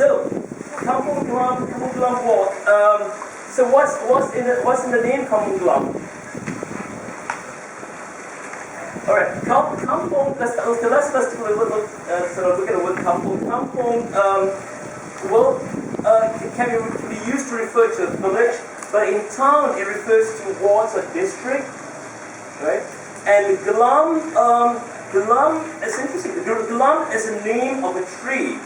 So, Kampung Gelam Walk. So what's in the name Kampung Gelam? All right, Kampung. Let's sort of look at the word Kampung. Kampung can be used to refer to a village, but in town it refers to wards or district, right? And Gelam is interesting. Gelam is the name of a tree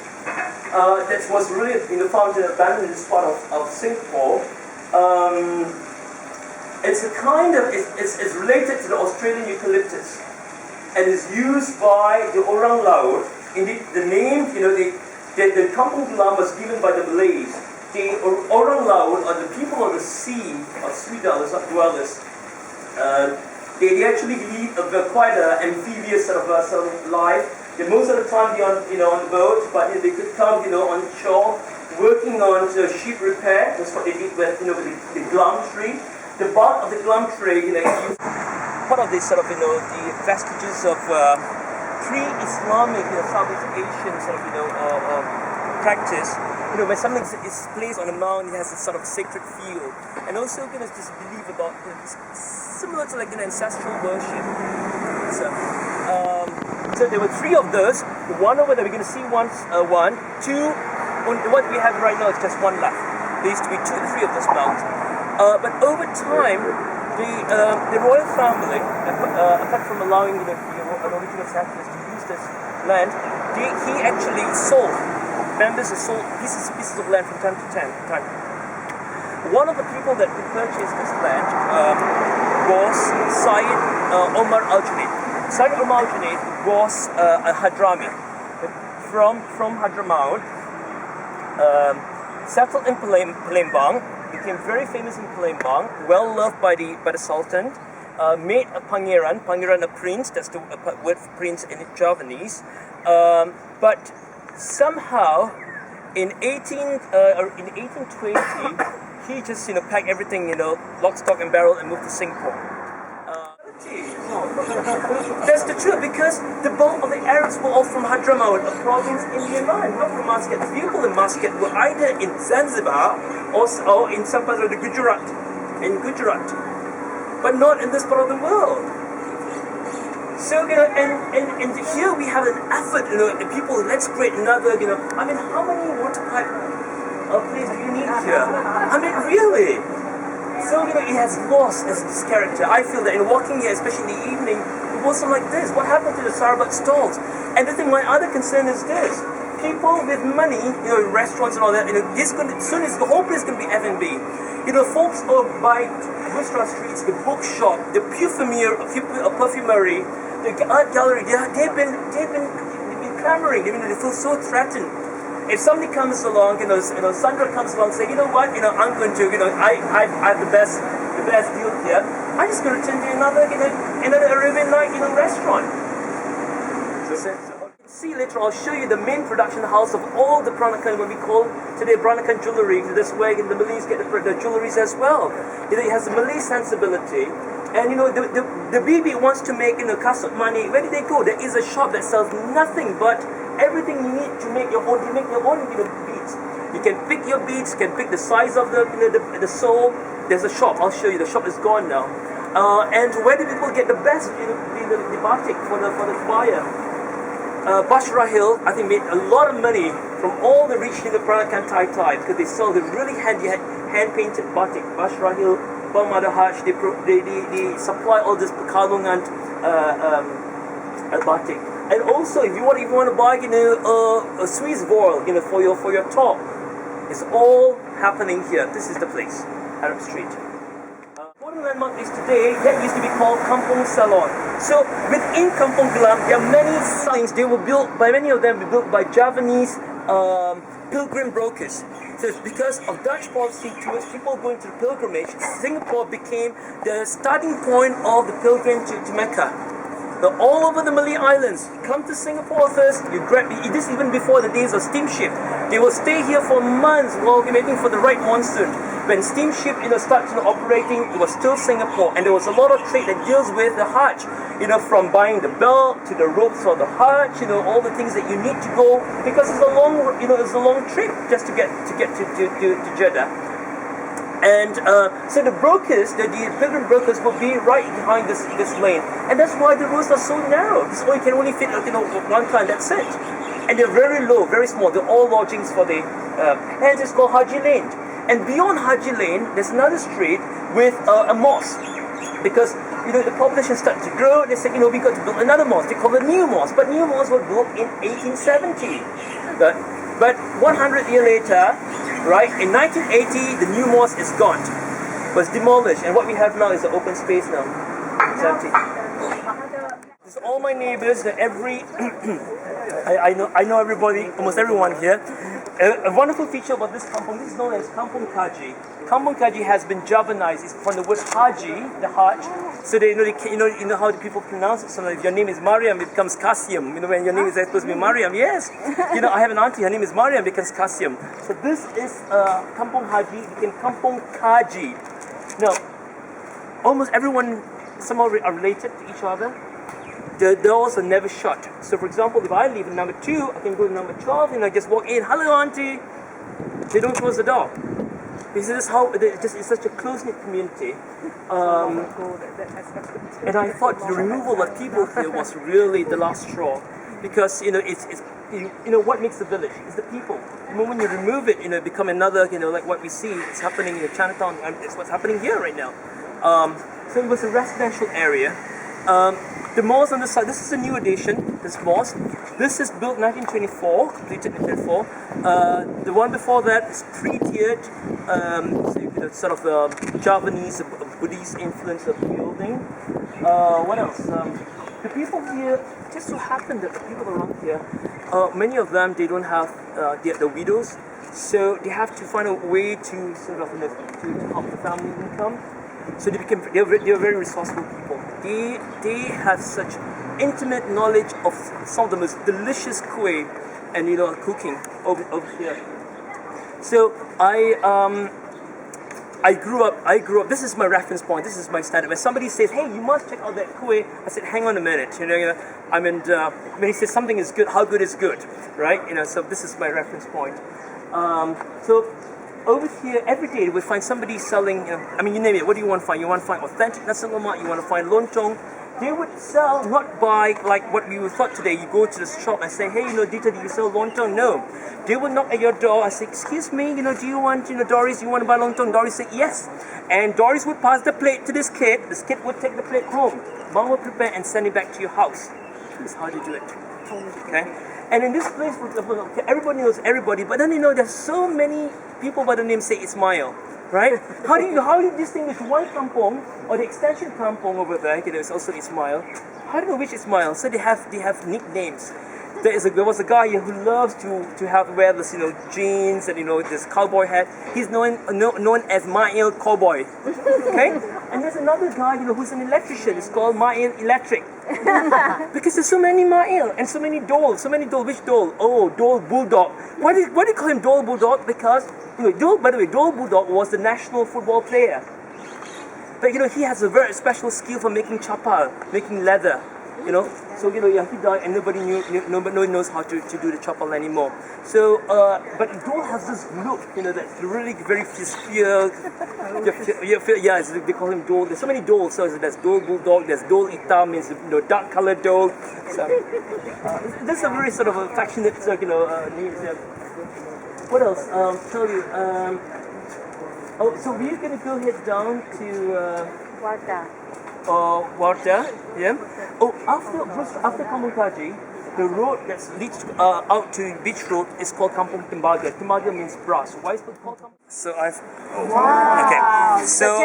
that was really found and abandoned in this part of Singapore. It's related to the Australian eucalyptus, and is used by the Orang Laut. Indeed, the name, the Kampung Gelam was given by the Malays. The Orang Laut, or the people of the sea, or sea dwellers, they actually lead quite an amphibious sort of life. Most of the time they're on the boat, but they could come on shore, working on sheep repair. That's what they did with the gelam tree. The bark of the gelam tree, part of this sort of the vestiges of pre-Islamic Southeast Asian sort of practice. When something is placed on a mound, it has a sort of sacred feel, and also this belief about similar to ancestral worship. So there were three of those. The one over there we're going to see one, two. What we have right now is just one left. There used to be three of those mounds. But over time, the royal family, apart from allowing an original settlers to use this land, he actually sold. Members have sold pieces of land from time to time. One of the people that purchased this land was Syed Omar Al-Junaid. Syed Omar Al-Junaid was a Hadrami from Hadramaut, settled in Palembang, became very famous in Palembang, well loved by the Sultan, made a Pangeran a prince. That's the word for prince in Javanese, but somehow in 1820 he just packed everything lock, stock and barrel and moved to Singapore. That's the truth, because the bulk of the Arabs were all from Hadramaut, a province in Yemen, not from Muscat. The people in Muscat were either in Zanzibar or in some parts of the Gujarat, but not in this part of the world. So, and here we have an effort, the people, let's create another, how many water pipe plays do you need here? Really? So, it has lost its character. I feel that in walking here, especially in the evening, it wasn't like this. What happened to the Sarbat stalls? And my other concern is this. People with money, restaurants and all that, soon as the whole place is going to be F&B. Folks by Bustra Streets, the bookshop, the perfumery, the art gallery, they've been clamoring. They feel so threatened. If somebody comes along, Sandra comes along, say, I'm going to, I have the best deal here. I'm just going to turn to another Arabian night, restaurant. See later, I'll show you the main production house of all the Peranakan, what we call today Peranakan jewellery. This way, the Malays get the jewelleries as well. It has a Malay sensibility. And the BB wants to make kasut money. Where do they go? There is a shop that sells nothing but everything you need to make your own. You make your own beads. You can pick your beads. You can pick the size of the sole. There's a shop. I'll show you. The shop is gone now. And where do people get the best? The batik for the buyer. Bashra Hill, I think, made a lot of money from all the rich Peranakan Tai because they sell the really hand-painted batik. Bashra Hill, Balmadahaj, they supply all this Pekalongan batik. And also, if you want to buy, a Swiss voile, for your top, it's all happening here. This is the place, Arab Street. Important landmark is today, that used to be called Kampung Salon. So within Kampung Gelam, there are many signs. They were built by many of them were built by Javanese pilgrim brokers. So it's because of Dutch policy towards people going to the pilgrimage, Singapore became the starting point of the pilgrim to Mecca. Now, all over the Malay Islands, come to Singapore first, this even before the days of steamship. They will stay here for months while waiting for the right monsoon. when steamship, started operating, it was still Singapore, and there was a lot of trade that deals with the Hajj, from buying the belt to the ropes for the Hajj, all the things that you need to go, because it's a long, it's a long trip just to get to Jeddah. And so the brokers, the pilgrim brokers, will be right behind this lane, and that's why the roads are so narrow. This way you can only fit one car, and that's it. And they're very low, very small. They're all lodgings for the hence it's called Haji Lane. And beyond Haji Lane, there's another street with a mosque, because the population started to grow. They said, we got to build another mosque. They call it New Mosque, but New Mosque was built in 1870. But 100 years later, right, in 1980, the New Mosque is gone, was demolished, and what we have now is an open space now. It's empty. This is all my neighbors. That I know everybody, almost everyone here. A wonderful feature about this kampung, this is known as Kampung Kaji. Kampung Kaji has been Javanized. It's from the word Haji, the Hajj. So they how the people pronounce it. So if your name is Mariam, it becomes Kasim. When your name is supposed to be Mariam, yes. I have an auntie, her name is Mariam, it becomes Kasim. So this is Kampung Haji, became Kampung Kaji. Now, almost everyone somehow are related to each other. The doors are never shut. So for example, if I leave in number 2, I can go to number 12 and I just walk in, hello auntie. They don't close the door. This is how it's such a close-knit community. And I thought the removal of people here was really the last straw, because it's what makes the village is the people. The moment you remove it, it become another like what we see. It's happening in Chinatown, and it's what's happening here right now. So it was a residential area. The mosque on the side, this is a new addition, this mosque. This is built 1924, completed in 1924. The one before that is pre-tiered, sort of Javanese, Buddhist influence of building. What else? The people here, just so happen that the people around here, many of them, they don't have, they're widows, so they have to find a way to sort of, to help the family income. So they're very resourceful people. They have such intimate knowledge of some of the most delicious kueh and cooking over here. So I grew up. This is my reference point. This is my standard. When somebody says, "Hey, you must check out that kueh," I said, "Hang on a minute." When he says something is good, how good is good, right? So this is my reference point. So over here, every day we find somebody selling, you name it, what do you want to find? You want to find authentic nasi lemak, you want to find lontong. They would sell, not by like what we would thought today, you go to the shop and say, hey, Dita, do you sell lontong? No. They would knock at your door and say, excuse me, do you want, Doris, you want to buy lontong? Doris said, yes. And Doris would pass the plate to this kid would take the plate home. Mom would prepare and send it back to your house. That's how they do it. Okay? And in this place, for example, everybody knows everybody, but then there's so many people by the name say Ismail, right? How do you distinguish one kampong or the extension kampong over there? There's also Ismail. How do you know which Ismail? So they have nicknames. There was a guy here who loves to wear this jeans and this cowboy hat. He's known as Ma'il Cowboy. Okay? And there's another guy who's an electrician. It's called Ma'il Electric. Because there's so many Ma'il and so many Dole. Which Dole? Oh, Dole Bulldog. Why do you call him Dole Bulldog? Because Dole Bulldog was the national football player. But he has a very special skill for making chapal, making leather. So he died and nobody knows how to do the chapal anymore. So but Dole has this look, that's really very fierce. They call him Dole. There's so many Doles. So there's Dole Bulldog, there's Dole Hitam, means dark colored Dole. So this is a very sort of affectionate name. What else? Tell you. So we're gonna go head down to Warta, yeah. Oh, after Kampung Kaji, the road that leads out to Beach Road is called Kampung Tembaga. Tembaga means brass. Why is it called Kampung? So okay. So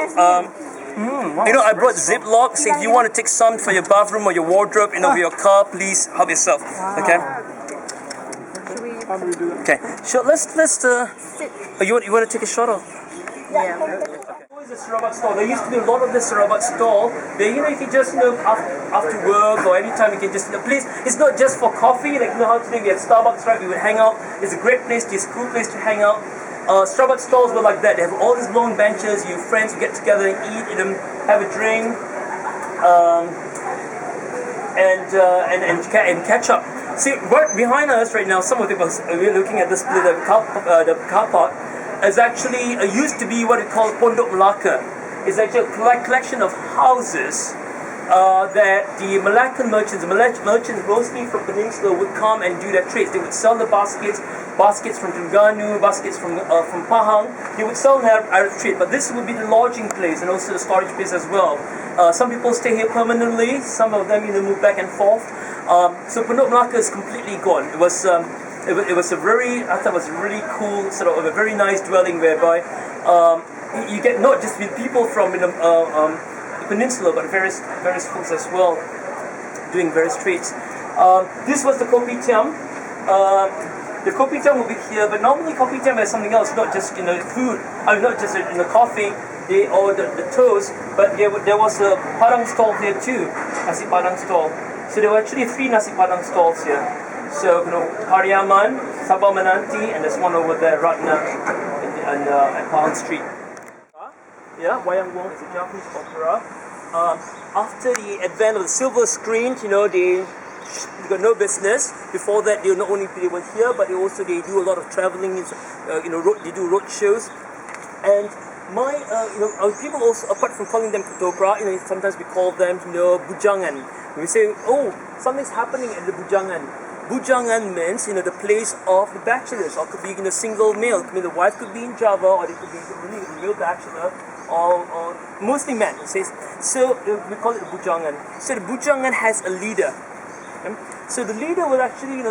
I brought Ziploc. So if you want to take some for your bathroom or your wardrobe, for your car, please help yourself. Okay. Okay. So let's you want to take a shot of? Yeah. Always a Sarawak stall. There used to be a lot of the Sarawak stall. Where you can just after work or anytime you can just please. It's not just for coffee. Like how today we had Starbucks, right? We would hang out. It's a great place. It's a cool place to hang out. Starbucks stalls were like that. They have all these long benches. You friends, you get together and eat them, have a drink, and catch up. See, right behind us right now, some of the us we're looking at this the car park is actually used to be what we call Pondok Melaka. It's actually a collection of houses that the Malaccan merchants, mostly from Peninsula, would come and do their trades. They would sell the baskets from Terengganu, baskets from Pahang. They would sell their trade, but this would be the lodging place and also the storage place as well. Some people stay here permanently. Some of them move back and forth. So Pondok Melaka is completely gone. It was a very, I thought it was a really cool sort of a very nice dwelling whereby you get not just with people from the peninsula, but various folks as well doing various trades. This was the kopitiam. The kopitiam will be here, but normally kopitiam has something else, not just food. Not just coffee or the toast, but there was a padang stall here too, nasi padang stall. So there were actually 3 nasi padang stalls here. So Pariaman, Sabah Menanti, and there's one over there, Ratna, at Pahang Street. Yeah, Wayang Wong is a Japanese opera. After the advent of the silver screen, they got no business. Before that, they not only were here, but they do a lot of traveling. They do road shows, and people also, apart from calling them ketoprak, sometimes we call them bujangan. We say, oh, something's happening at the bujangan. Bujangan means the place of the bachelors, or could be single male. The wife could be in Java, or they could be really a male bachelor, or mostly men. So we call it the bujangan. So the bujangan has a leader. So the leader will actually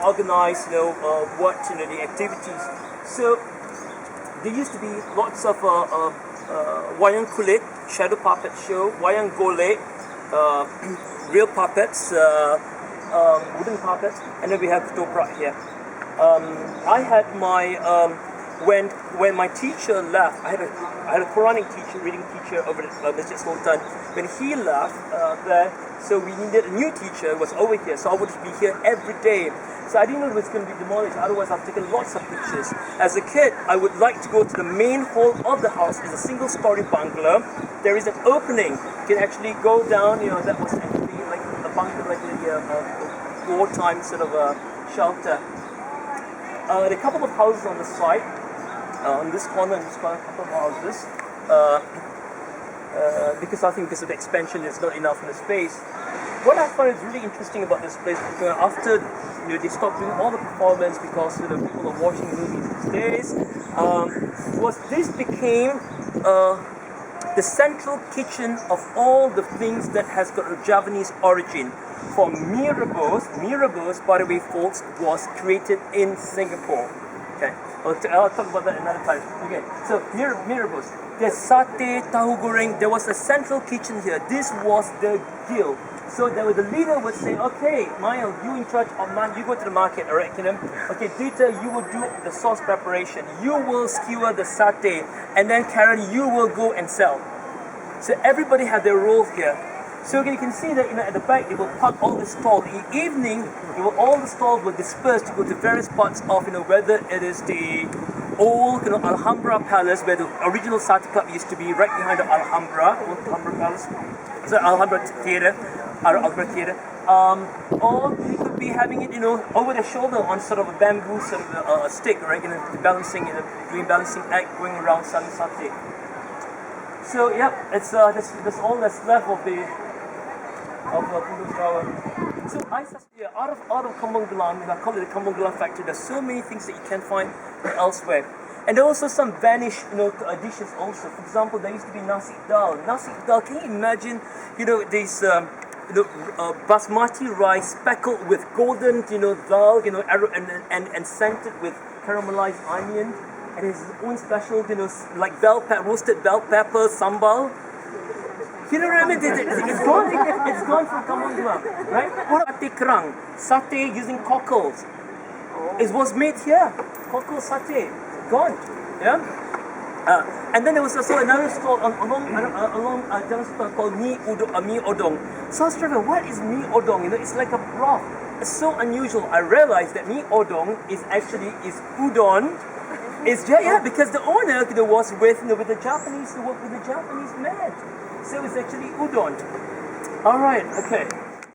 organize what the activities. So there used to be lots of wayang kulit, shadow puppet show, wayang golek, real puppets, wooden puppets, and then we have ketoprak here. I had my when my teacher left, I had a Quranic teacher, reading teacher over at Masjid Sultan. When he left so we needed a new teacher who was over here, so I would be here every day. So I didn't know it was going to be demolished, otherwise I've taken lots of pictures. As a kid, I would like to go to the main hall of the house. It's a single-story bungalow. There is an opening. You can actually go down, that was actually like a bungalow, like a wartime sort of a shelter. There are a couple of houses on the side. On this corner and this corner, a couple of houses. Because I think because of the expansion, there's not enough in the space. What I find is really interesting about this place, because after they stopped doing all the performance because people are watching movies these days, was this became the central kitchen of all the things that has got a Javanese origin. For mee rebus, by the way, folks, was created in Singapore. Okay, I'll talk about that another time. Okay, so mee rebus. There's satay, tahu goreng. There was a central kitchen here. This was the guild. So the leader would say, okay, Mael, you in charge of you go to the market, alright, okay, Dita, you will do the sauce preparation. You will skewer the satay. And then Karen, you will go and sell. So everybody had their role here. So you can see that at the back they will park all the stalls. In the evening, all the stalls will disperse to go to various parts of whether it is the old Alhambra Palace where the original Satay Club used to be, right behind the Alhambra Palace. So Alhambra Theatre. Or you could be having it, over the shoulder on sort of a bamboo sort of a stick, right? Balancing, doing balancing act, going around selling satay. So yeah, it's that's all that's left of the Kampung Gelam. So out of Kampung Gelam, I call it the Kampung Gelam factory. There's so many things that you can't find elsewhere. And there are also some vanished, dishes also. For example, there used to be nasi dal. Nasi dal, can you imagine, these basmati rice speckled with golden, dal, and scented with caramelized onion, and his own special, like roasted bell pepper sambal. You know what I mean? It's gone from Kampung Gelam, right? What satay kerang, satay using cockles. It was made here, cockle satay, gone, yeah. And then there was also another stall along Jalan Sultan called mee odong. So I was thinking, what is mee odong? It's like a broth. It's so unusual. I realized that mee odong is udon It's because the owner was with the Japanese, to work with the Japanese man. So it's actually udon. All right, okay.